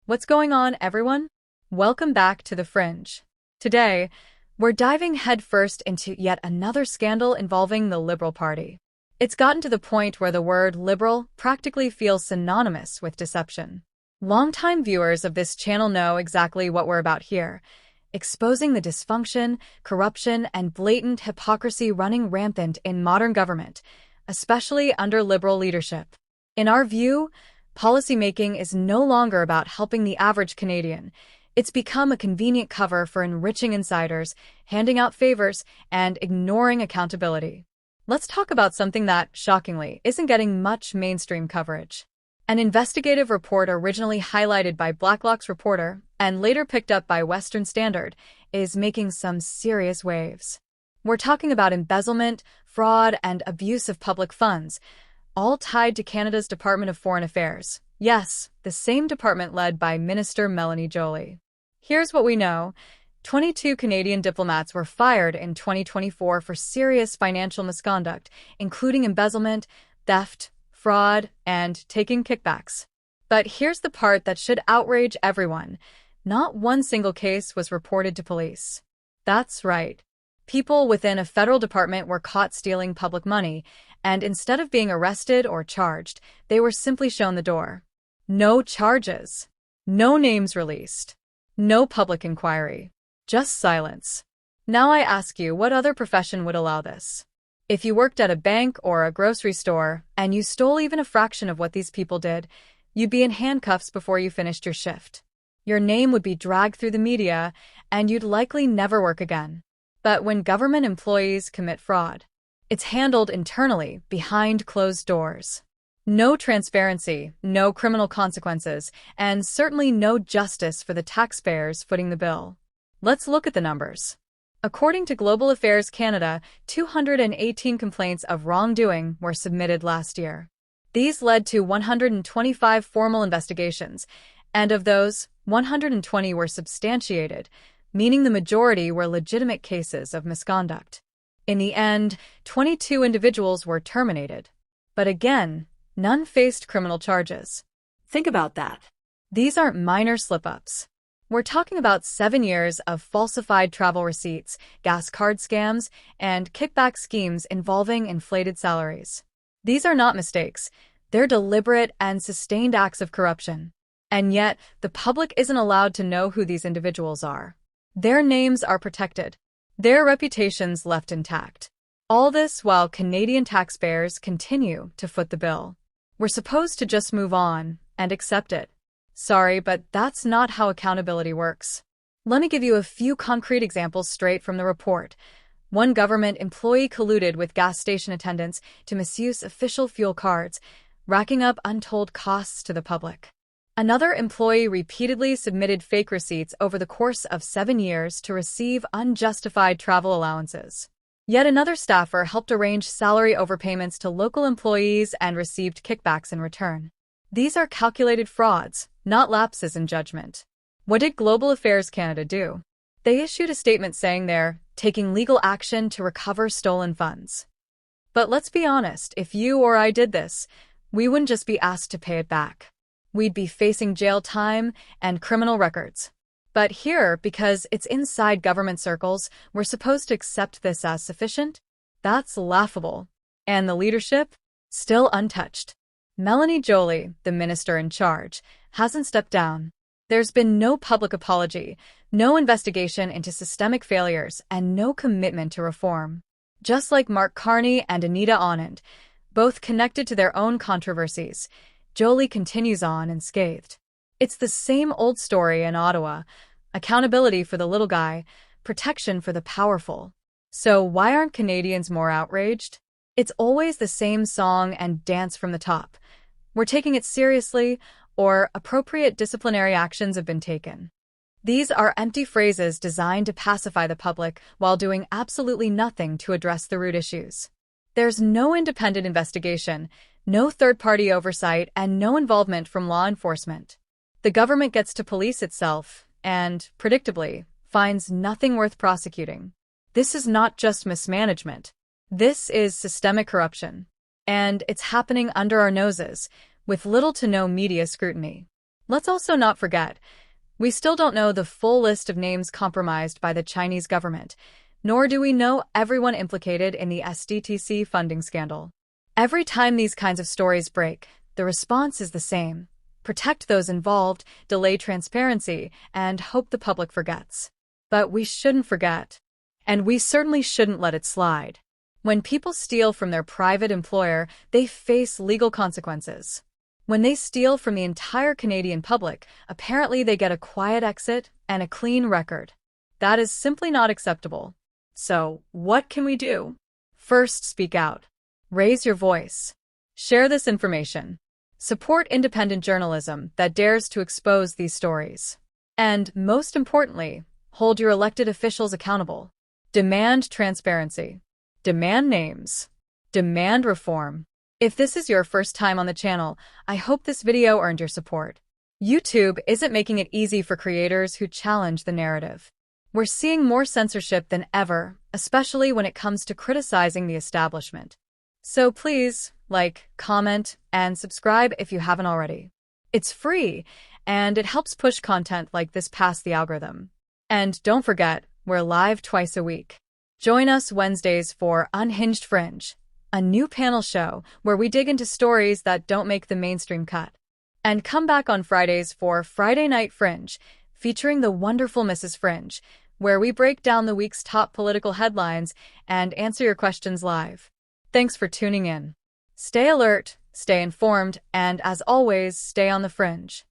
What's going on, everyone? Welcome back to The Fringe. Today, we're diving headfirst into yet another scandal involving the Liberal Party. It's gotten to the point where the word liberal practically feels synonymous with deception. Longtime viewers of this channel know exactly what we're about here, exposing the dysfunction, corruption, and blatant hypocrisy running rampant in modern government, especially under Liberal leadership. In our view, policymaking is no longer about helping the average Canadian. It's become a convenient cover for enriching insiders, handing out favors, and ignoring accountability. Let's talk about something that, shockingly, isn't getting much mainstream coverage. An investigative report originally highlighted by Blacklock's reporter and later picked up by Western Standard is making some serious waves. We're talking about embezzlement, fraud, and abuse of public funds, all tied to Canada's Department of Foreign Affairs. Yes, the same department led by Minister Mélanie Joly. Here's what we know. 22 Canadian diplomats were fired in 2024 for serious financial misconduct, including embezzlement, theft, fraud, and taking kickbacks. But here's the part that should outrage everyone. Not one single case was reported to police. That's right. People within a federal department were caught stealing public money, and instead of being arrested or charged, they were simply shown the door. No charges. No names released. No public inquiry. Just silence. Now I ask you, what other profession would allow this? If you worked at a bank or a grocery store, and you stole even a fraction of what these people did, you'd be in handcuffs before you finished your shift. Your name would be dragged through the media, and you'd likely never work again. But when government employees commit fraud, it's handled internally, behind closed doors. No transparency, no criminal consequences, and certainly no justice for the taxpayers footing the bill. Let's look at the numbers. According to Global Affairs Canada, 218 complaints of wrongdoing were submitted last year. These led to 125 formal investigations, and of those, 120 were substantiated, meaning the majority were legitimate cases of misconduct. In the end, 22 individuals were terminated. But again, none faced criminal charges. Think about that. These aren't minor slip-ups. We're talking about 7 years of falsified travel receipts, gas card scams, and kickback schemes involving inflated salaries. These are not mistakes. They're deliberate and sustained acts of corruption. And yet, the public isn't allowed to know who these individuals are. Their names are protected. Their reputations left intact. All this while Canadian taxpayers continue to foot the bill. We're supposed to just move on and accept it. Sorry, but that's not how accountability works. Let me give you a few concrete examples straight from the report. One government employee colluded with gas station attendants to misuse official fuel cards, racking up untold costs to the public. Another employee repeatedly submitted fake receipts over the course of 7 years to receive unjustified travel allowances. Yet another staffer helped arrange salary overpayments to local employees and received kickbacks in return. These are calculated frauds, not lapses in judgment. What did Global Affairs Canada do? They issued a statement saying they're taking legal action to recover stolen funds. But let's be honest, if you or I did this, we wouldn't just be asked to pay it back. We'd be facing jail time and criminal records. But here, because it's inside government circles, we're supposed to accept this as sufficient? That's laughable. And the leadership? Still untouched. Mélanie Joly, the minister in charge, hasn't stepped down. There's been no public apology, no investigation into systemic failures, and no commitment to reform. Just like Mark Carney and Anita Anand, both connected to their own controversies, Joly continues on unscathed. It's the same old story in Ottawa: accountability for the little guy, protection for the powerful. So why aren't Canadians more outraged? It's always the same song and dance from the top. We're taking it seriously, or appropriate disciplinary actions have been taken. These are empty phrases designed to pacify the public while doing absolutely nothing to address the root issues. There's no independent investigation, no third-party oversight, and no involvement from law enforcement. The government gets to police itself and, predictably, finds nothing worth prosecuting. This is not just mismanagement. This is systemic corruption. And it's happening under our noses, with little to no media scrutiny. Let's also not forget, we still don't know the full list of names compromised by the Chinese government, nor do we know everyone implicated in the SDTC funding scandal. Every time these kinds of stories break, the response is the same: protect those involved, delay transparency, and hope the public forgets. But we shouldn't forget. And we certainly shouldn't let it slide. When people steal from their private employer, they face legal consequences. When they steal from the entire Canadian public, apparently they get a quiet exit and a clean record. That is simply not acceptable. So, what can we do? First, speak out. Raise your voice. Share this information. Support independent journalism that dares to expose these stories. And, most importantly, hold your elected officials accountable. Demand transparency. Demand names. Demand reform. If this is your first time on the channel, I hope this video earned your support. YouTube isn't making it easy for creators who challenge the narrative. We're seeing more censorship than ever, especially when it comes to criticizing the establishment. So please, like, comment, and subscribe if you haven't already. It's free, and it helps push content like this past the algorithm. And don't forget, we're live twice a week. Join us Wednesdays for Unhinged Fringe, a new panel show where we dig into stories that don't make the mainstream cut. And come back on Fridays for Friday Night Fringe, featuring the wonderful Mrs. Fringe, where we break down the week's top political headlines and answer your questions live. Thanks for tuning in. Stay alert, stay informed, and as always, stay on the fringe.